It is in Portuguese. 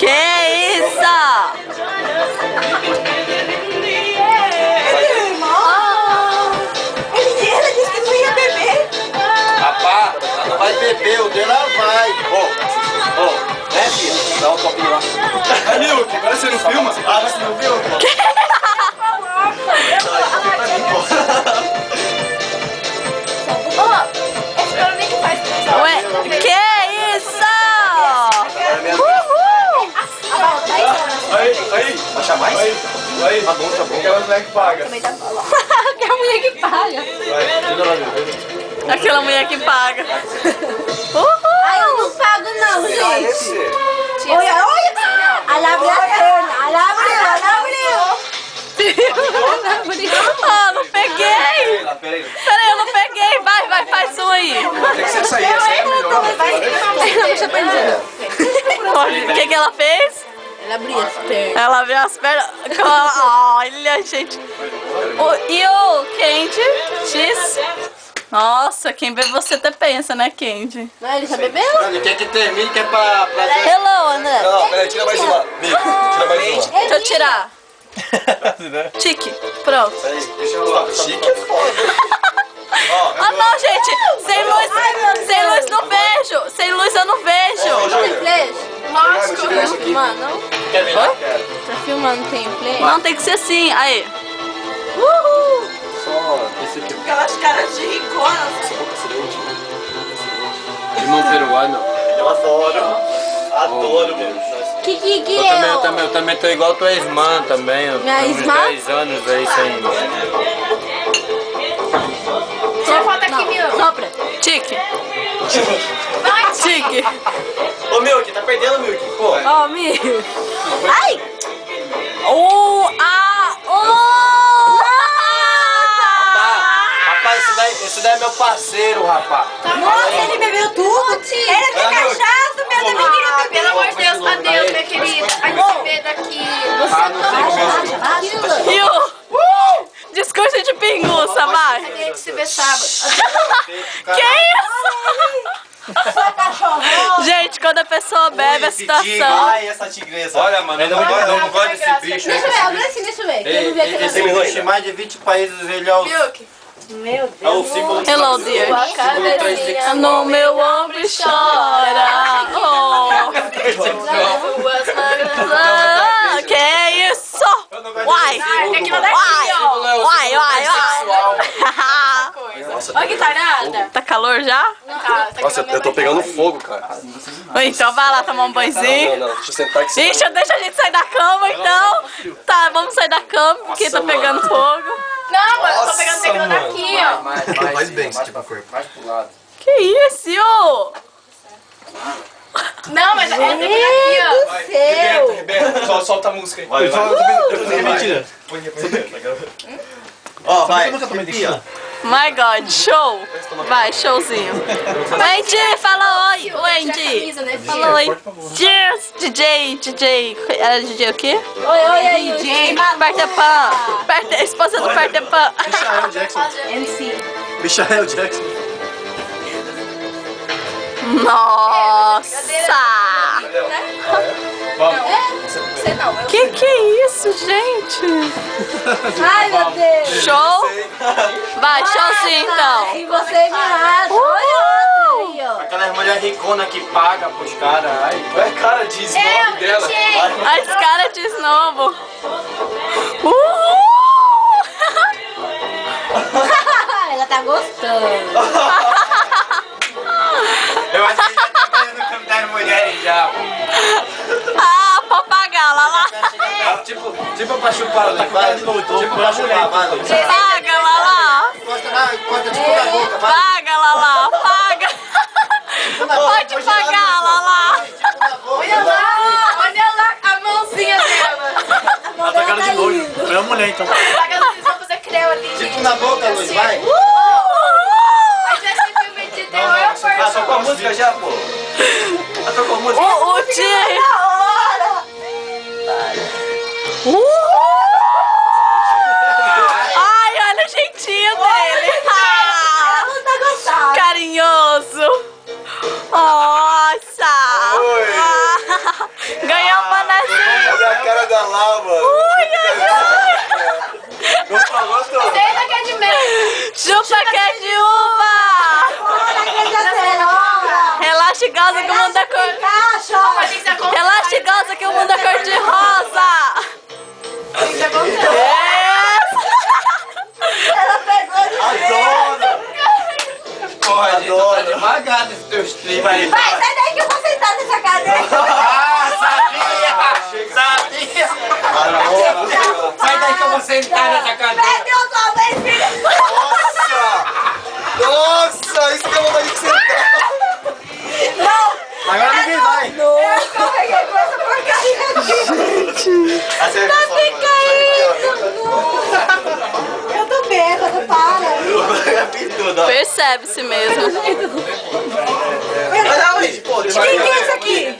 Que isso? Ela disse que não ia beber. Rapaz, ela não vai beber, o dela vai. Ô, né, filha? Dá um copinho lá. Aí, Milk, agora você não filma? Ah, você não viu? Ué, que isso? Aí. Vai chamar mais? Aí. Tá bom. Aquela mulher que paga. Aquela mulher que paga. Aquela mulher que paga. Ai, eu não pago não, gente. Olha. Ela abriu a perna. Ela abriu. Ah, não peguei. Peraí. Peraí, eu não peguei. Vai, faz um aí. Tem que ser essa aí, essa aí é melhor. O que ela fez? Ela abriu as pernas. Ela abriu as pernas. Olha, gente. E o Candy? X? Nossa, quem vê você até pensa, né, Candy? Não, ele já bebeu? Ele quer que termine, que é pra... Hello, André. Não, peraí, tira mais uma. Mico, tira mais uma. Deixa eu tirar. Tique. Pronto. Deixa eu... Chique é foda. Ah, não, gente. Sem luz não vejo. Sem luz eu não vejo. Tem flash? Lógico. Mano, Quer ver? Oi? tá filmando, tem flash? Não, tem que ser assim. Aí. Uhul. Só esse aqui. Aquelas caras de ricona. Limão peruano. Eu adoro. Adoro, meu. Que Eu também tô igual tua irmã também. Eu Minha tenho uns irmã? 10 anos aí sem... Tira foto aqui, meu. Sopra. Tique. Tique. Ô, Milk, tá perdendo, Milk. Pô. Ó, Mi. Ai! Rapaz, esse daí é meu parceiro, rapaz. Nossa, ele bebeu tudo. Era de cachaça, meu também queria beber. Pelo amor de Deus, Tadeu, minha querida. A gente vê daqui. E o discurso de pinguça, vai. A gente se vê sábado. Que isso? Gente, quando a pessoa bebe a situação. Ai, essa tigresa. Olha, mano, eu não gosto desse bicho. Deixa eu ver, abre assim, deixa eu ver. Deixa eu ver aqui. Esse bicho em mais de 20 países, ele é o... Milk. Meu Deus. É o símbolo... Hello, dear. No meu ombro e chora. Oh. Ah, que isso? Uai. Tem que mandar aqui, ó. Uai. Olha que tarada. Tá calor já? Nossa, eu tô pegando fogo, cara. Então vai lá tomar um banhozinho. Não, deixa eu sentar aqui. Ixi, deixa a gente sair da cama então. Tá, vamos sair da cama porque tá pegando fogo. Não, mano, eu tô pegando daqui, ó. Faz bem esse tipo de corpo. Mais pro lado. Que isso? Não, mas é daqui, ó. Seu. Solta a música aí. Vai. Mentira. Ó, vai. My God, show. Vai, showzinho. Wendy, fala oi. Wendy. Fala oi. Cheers. DJ. Era DJ o quê? Oi, aí. DJ. Peter Pan. Esposa do Peter Pan. Michael Jackson. MC. Michael Jackson. Nossa. Vamos. Você não. Que é isso, gente? Ai, meu Deus. Show? Vai, showzinho então. E você me acha. Olha outra aí, ó. Aquelas mulheres riconas que pagam pros caras. Qual é a cara de snob dela? A escala de novo. Ela tá gostando. Eu acho que ele já tá fazendo o campo das mulheres já. Ah, papagaio, lá. Tipo pra chupar, né? Tipo pra chupar, vai. Paga, lá. Encosta tipo na boca, vai. Paga, lá. Paga. Pode pagar, lá. Olha lá a mãozinha dela. Ela tá cara de nojo. É uma mulher, então. Paga a luz, vamos fazer creu ali, gente. Tipo na boca, Luiz, vai. A gente esse filme de terror é forte. Ah, tocou a música já, pô. Já tocou a música? O dia. Ai, olha o jeitinho dele. Ela tá gostando. Carinhoso. Nossa. Ganhamos lá, mano. Gostou, gostou? Senta que é de mel. Chupa que é de uva! Olha que já será. Relaxa e goza que o mundo é cor... Caixa. Mas tem que ser acontecido. Relaxa e goza que o mundo é cor de rosa! Tem que ser acontecido. Ela pegou de Adoro! Porra, a gente tá Adoro. devagar nesse teu stream aí. Vai, sai daí que eu vou sentar nessa cadeira. Ah, sabia! Sabia! Adoro! Sai daí que eu vou sentar nessa cadeira. Pede outra vez, filho. Nossa! Nossa! Isso que é vontade de sentar! Não. Agora ninguém vai. Eu escorreguei com essa porcaria aqui. Tá Eu tô bêbada, para. Tudo, ó. Percebe-se mesmo. Mas aonde? Pô, Quem que é isso aqui?